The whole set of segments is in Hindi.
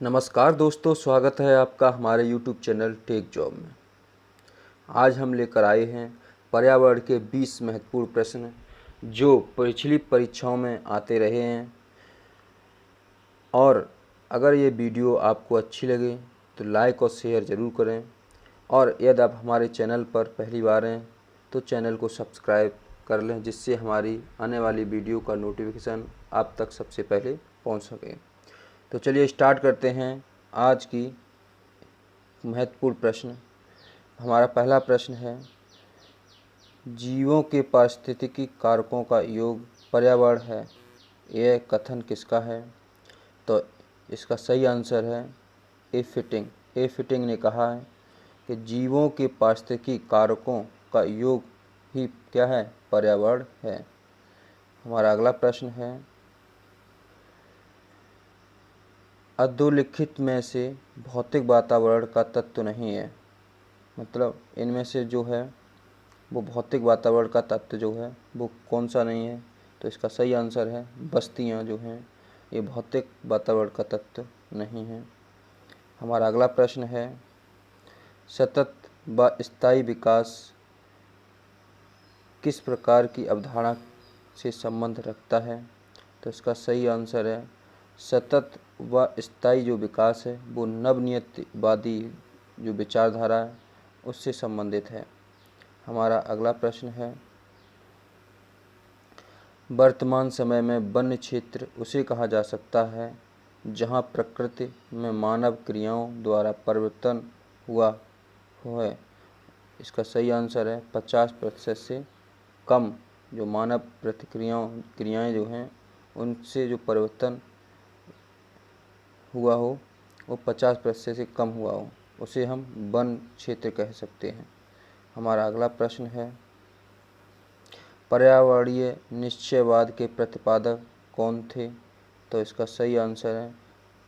नमस्कार दोस्तों, स्वागत है आपका हमारे YouTube चैनल टेक जॉब में। आज हम लेकर आए हैं पर्यावरण के 20 महत्वपूर्ण प्रश्न जो पिछली परीक्षाओं में आते रहे हैं। और अगर ये वीडियो आपको अच्छी लगे तो लाइक और शेयर ज़रूर करें, और यदि आप हमारे चैनल पर पहली बार हैं तो चैनल को सब्सक्राइब कर लें, जिससे हमारी आने वाली वीडियो का नोटिफिकेशन आप तक सबसे पहले पहुंच सके। तो चलिए स्टार्ट करते हैं आज की महत्वपूर्ण प्रश्न। हमारा पहला प्रश्न है, जीवों के पारिस्थितिकी कारकों का योग पर्यावरण है, यह कथन किसका है? तो इसका सही आंसर है ए फिटिंग। ए फिटिंग ने कहा है कि जीवों के पारिस्थितिकी कारकों का योग ही क्या है? पर्यावरण है। हमारा अगला प्रश्न है, अधोलिखित में से भौतिक वातावरण का तत्व नहीं है, मतलब इनमें से जो है वो भौतिक वातावरण का तत्व जो है वो कौन सा नहीं है? तो इसका सही आंसर है बस्तियां जो हैं ये भौतिक वातावरण का तत्व नहीं है। हमारा अगला प्रश्न है, सतत व स्थायी विकास किस प्रकार की अवधारणा से संबंध रखता है? तो इसका सही आंसर है सतत व स्थायी जो विकास है वो नवनियतिवादी जो विचारधारा है उससे संबंधित है। हमारा अगला प्रश्न है, वर्तमान समय में वन्य क्षेत्र उसे कहा जा सकता है जहां प्रकृति में मानव क्रियाओं द्वारा परिवर्तन हुआ है। इसका सही आंसर है 50% से कम जो मानव क्रियाएं जो हैं उनसे जो परिवर्तन हुआ हो वो 50% से कम हुआ हो, उसे हम वन क्षेत्र कह सकते हैं। हमारा अगला प्रश्न है, पर्यावरणीय निश्चयवाद के प्रतिपादक कौन थे? तो इसका सही आंसर है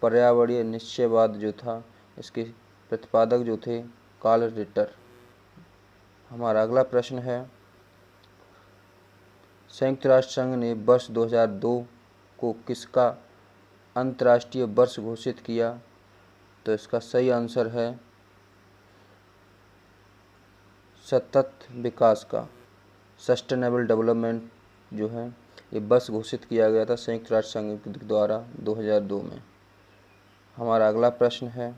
पर्यावरणीय निश्चयवाद जो था इसके प्रतिपादक जो थे कार्ल रिटर। हमारा अगला प्रश्न है, संयुक्त राष्ट्र संघ ने वर्ष 2002 को किसका अंतर्राष्ट्रीय वर्ष घोषित किया? तो इसका सही आंसर है सतत विकास का, सस्टेनेबल डेवलपमेंट जो है ये वर्ष घोषित किया गया था संयुक्त राष्ट्र संघ द्वारा 2002 में। हमारा अगला प्रश्न है,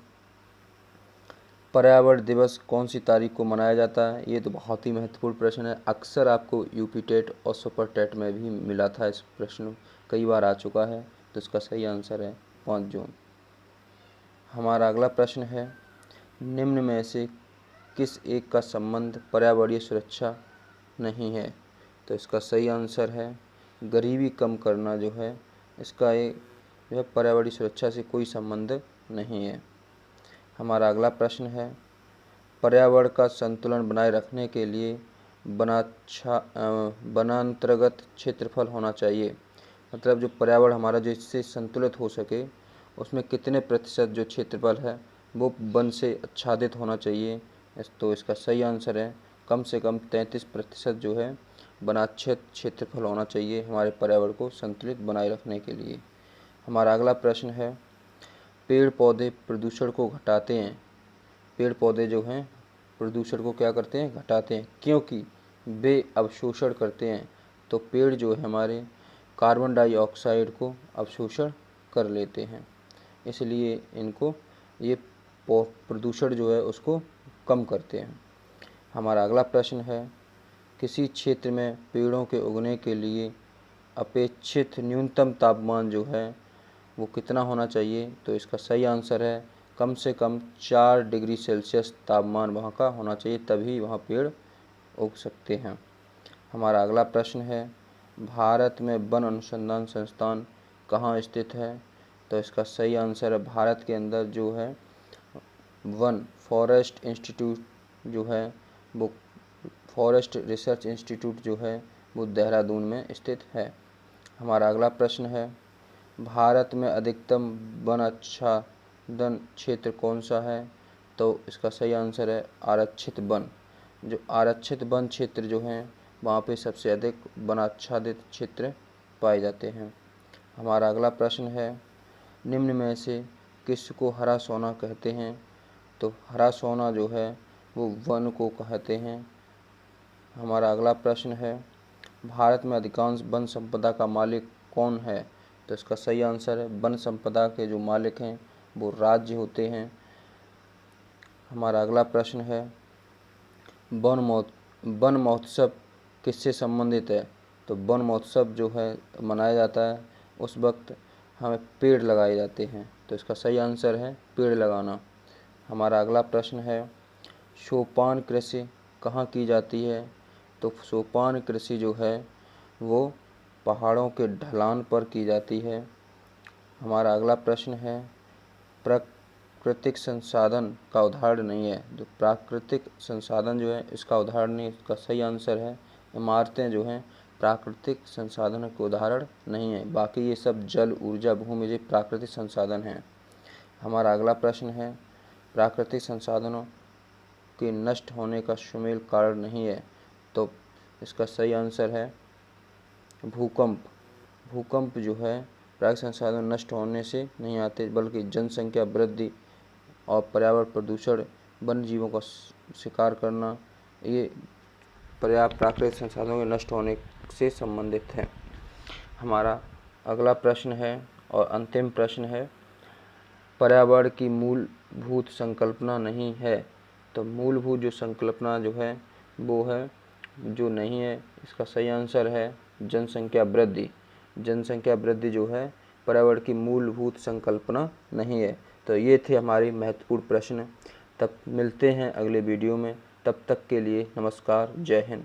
पर्यावरण दिवस कौन सी तारीख को मनाया जाता है? ये तो बहुत ही महत्वपूर्ण प्रश्न है, अक्सर आपको यूपी टेट और सुपर टेट में भी मिला था, इस प्रश्न कई बार आ चुका है। तो इसका सही आंसर है 5 जून। हमारा अगला प्रश्न है, निम्न में से किस एक का संबंध पर्यावरणीय सुरक्षा नहीं है? तो इसका सही आंसर है गरीबी कम करना जो है इसका एक जो है पर्यावरणीय सुरक्षा से कोई संबंध नहीं है। हमारा अगला प्रश्न है, पर्यावरण का संतुलन बनाए रखने के लिए वनांतर्गत क्षेत्रफल होना चाहिए, मतलब जो पर्यावरण हमारा जो इससे संतुलित हो सके उसमें कितने प्रतिशत जो क्षेत्रफल है वो वन से आच्छादित होना चाहिए? तो इसका सही आंसर है कम से कम 33% जो है वनाच्छेद क्षेत्रफल होना चाहिए हमारे पर्यावरण को संतुलित बनाए रखने के लिए। हमारा अगला प्रश्न है, पेड़ पौधे प्रदूषण को घटाते हैं, पेड़ पौधे जो हैं प्रदूषण को क्या करते हैं? घटाते हैं, क्योंकि वे अवशोषण करते हैं। तो पेड़ जो है हमारे कार्बन डाइऑक्साइड को अवशोषण कर लेते हैं, इसलिए इनको ये प्रदूषण जो है उसको कम करते हैं। हमारा अगला प्रश्न है, किसी क्षेत्र में पेड़ों के उगने के लिए अपेक्षित न्यूनतम तापमान जो है वो कितना होना चाहिए? तो इसका सही आंसर है कम से कम 4 डिग्री सेल्सियस तापमान वहाँ का होना चाहिए, तभी वहाँ पेड़ उग सकते हैं। हमारा अगला प्रश्न है, भारत में वन अनुसंधान संस्थान कहाँ स्थित है? तो इसका सही आंसर है भारत के अंदर जो है वन फॉरेस्ट इंस्टीट्यूट जो है वो फॉरेस्ट रिसर्च इंस्टीट्यूट जो है वो देहरादून में स्थित है। हमारा अगला प्रश्न है, भारत में अधिकतम वन आच्छादन क्षेत्र कौन सा है? तो इसका सही आंसर है आरक्षित वन। जो आरक्षित वन क्षेत्र जो हैं वहाँ पे सबसे अधिक वन आच्छादित क्षेत्र पाए जाते हैं। हमारा अगला प्रश्न है, निम्न में से किसको हरा सोना कहते हैं? तो हरा सोना जो है वो वन को कहते हैं। हमारा अगला प्रश्न है, भारत में अधिकांश वन संपदा का मालिक कौन है? तो इसका सही आंसर है, वन संपदा के जो मालिक हैं वो राज्य होते हैं। हमारा अगला प्रश्न है, वन महोत्सव किससे संबंधित है? तो वन महोत्सव जो है मनाया जाता है उस वक्त हमें पेड़ लगाए जाते हैं। तो इसका सही आंसर है पेड़ लगाना। हमारा अगला प्रश्न है, सोपान कृषि कहाँ की जाती है? तो सोपान कृषि जो है वो पहाड़ों के ढलान पर की जाती है। हमारा अगला प्रश्न है, प्राकृतिक संसाधन का उदाहरण नहीं है। जो प्राकृतिक संसाधन जो है इसका उदाहरण नहीं, इसका सही आंसर है इमारतें जो हैं प्राकृतिक संसाधनों के उदाहरण नहीं है। बाकी ये सब जल, ऊर्जा, भूमि ये प्राकृतिक संसाधन हैं। हमारा अगला प्रश्न है, प्राकृतिक संसाधनों के नष्ट होने का सुमेल कारण नहीं है। तो इसका सही आंसर है भूकंप। भूकंप जो है प्राकृतिक संसाधन नष्ट होने से नहीं आते, बल्कि जनसंख्या वृद्धि और पर्यावरण प्रदूषण, वन्य जीवों का शिकार करना, ये प्राकृतिक संसाधनों के नष्ट होने से संबंधित है। हमारा अगला प्रश्न है और अंतिम प्रश्न है, पर्यावरण की मूलभूत संकल्पना नहीं है। तो मूलभूत जो संकल्पना जो है वो है जो नहीं है, इसका सही आंसर है जनसंख्या वृद्धि। जनसंख्या वृद्धि जो है पर्यावरण की मूलभूत संकल्पना नहीं है। तो ये थे हमारे महत्वपूर्ण प्रश्न। तब मिलते हैं अगले वीडियो में, तब तक के लिए नमस्कार, जय हिंद।